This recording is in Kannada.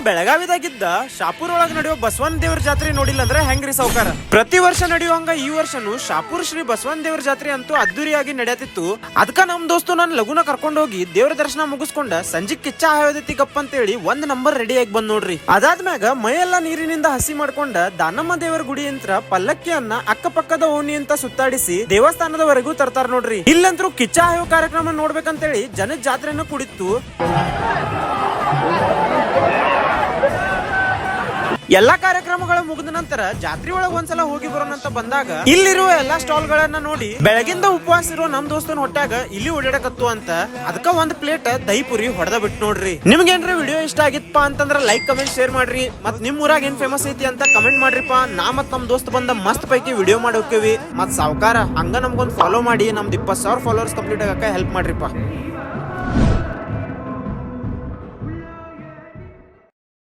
ಬೆಳಗಾವಿದಾಗಿದ್ದ ಶಾಪುರ್ ಒಳಗ ನಡೆಯೋ ಬಸವನ ದೇವ್ರ ಜಾತ್ರೆ ನೋಡಿಲ್ಲ ಅಂದ್ರೆ ಹೆಂಗ್ರಿ ಸಾವ್ಕಾರ. ಪ್ರತಿ ವರ್ಷ ನಡೆಯುವಂಗ ಈ ವರ್ಷನು ಶಾಪುರ್ ಶ್ರೀ ಬಸವನ ದೇವ್ರ ಜಾತ್ರೆ ಅಂತೂ ಅದ್ದೂರಿಯಾಗಿ ನಡೆಯತಿತ್ತು. ಅದಕ್ಕ ನಮ್ ದೋಸ್ತು ನನ್ ಲಗುನ ಕರ್ಕೊಂಡ್ ಹೋಗಿ ದೇವ್ರ ದರ್ಶನ ಮುಗಿಸ್ಕೊಂಡ ಸಂಜೆ ಕಿಚ್ಚ ಹಾಯೋದೈತಿ ಗಪ್ಪ ಅಂತೇಳಿ ಒಂದ್ ನಂಬರ್ ರೆಡಿ ಆಗಿ ಬಂದ್ ನೋಡ್ರಿ. ಅದಾದ್ಮ್ಯಾಗ ಮೈಯೆಲ್ಲ ನೀರಿನಿಂದ ಹಸಿ ಮಾಡ್ಕೊಂಡ ದಾನಮ್ಮ ದೇವರ ಗುಡಿ ಯಂತ್ರ ಪಲ್ಲಕ್ಕಿಯನ್ನ ಅಕ್ಕಪಕ್ಕದ ಓಣಿ ಅಂತ ಸುತ್ತಾಡಿಸಿ ದೇವಸ್ಥಾನದವರೆಗೂ ತರ್ತಾರ ನೋಡ್ರಿ. ಇಲ್ಲಂತ್ರು ಕಿಚ್ಚ ಹಾಯೋ ಕಾರ್ಯಕ್ರಮ ನೋಡ್ಬೇಕಂತೇಳಿ ಜನದ ಜಾತ್ರೆನ ಕುಡಿತು. ಎಲ್ಲಾ ಕಾರ್ಯಕ್ರಮಗಳು ಮುಗಿದ ನಂತರ ಜಾತ್ರೆ ಒಳಗ ಒಂದ್ಸಲ ಹೋಗಿ ಬರೋಣ ಅಂತ ಬಂದಾಗ ಇಲ್ಲಿರುವ ಎಲ್ಲಾ ಸ್ಟಾಲ್ ಗಳನ್ನ ನೋಡಿ ಬೆಳಗಿಂದ ಉಪವಾಸ ಇರೋ ನಮ್ ದೋಸ್ತನ ಹೊಟ್ಟಾಗ ಇಲ್ಲಿ ಓಡಾಡಕತ್ತು ಅಂತ ಅದಕ್ಕ ಒಂದ್ ಪ್ಲೇಟ್ ದಹಿ ಪುರಿ ಹೊಡೆದ ಬಿಟ್ಟು ನೋಡ್ರಿ. ನಿಮ್ಗೇನ್ರಿ ವಿಡಿಯೋ ಇಷ್ಟ ಆಗಿತ್ತಪ್ಪ ಅಂತಂದ್ರ ಲೈಕ್ ಕಮೆಂಟ್ ಶೇರ್ ಮಾಡ್ರಿ. ಮತ್ ನಿಮ್ ಊರಾಗ ಏನ್ ಫೇಮಸ್ ಐತಿ ಅಂತ ಕಮೆಂಟ್ ಮಾಡ್ರಿಪ್ಪ. ನಾ ಮತ್ ನಮ್ ದೋಸ್ತ್ ಬಂದ ಮಸ್ತ್ ಪೈಕಿ ವಿಡಿಯೋ ಮಾಡಿ ಹೋಗ್ತೀವಿ. ಮತ್ ಸಾವ್ಕಾರ ಹಂಗ ನಮ್ಗೊಂದ್ ಫಾಲೋ ಮಾಡಿ ನಮ್ದು 20,000 ಫಾಲೋವರ್ಸ್ ಕಂಪ್ಲೀಟ್ ಆಗಕ್ಕ ಹೆಲ್ಪ್ ಮಾಡ್ರಿಪ್ಪ.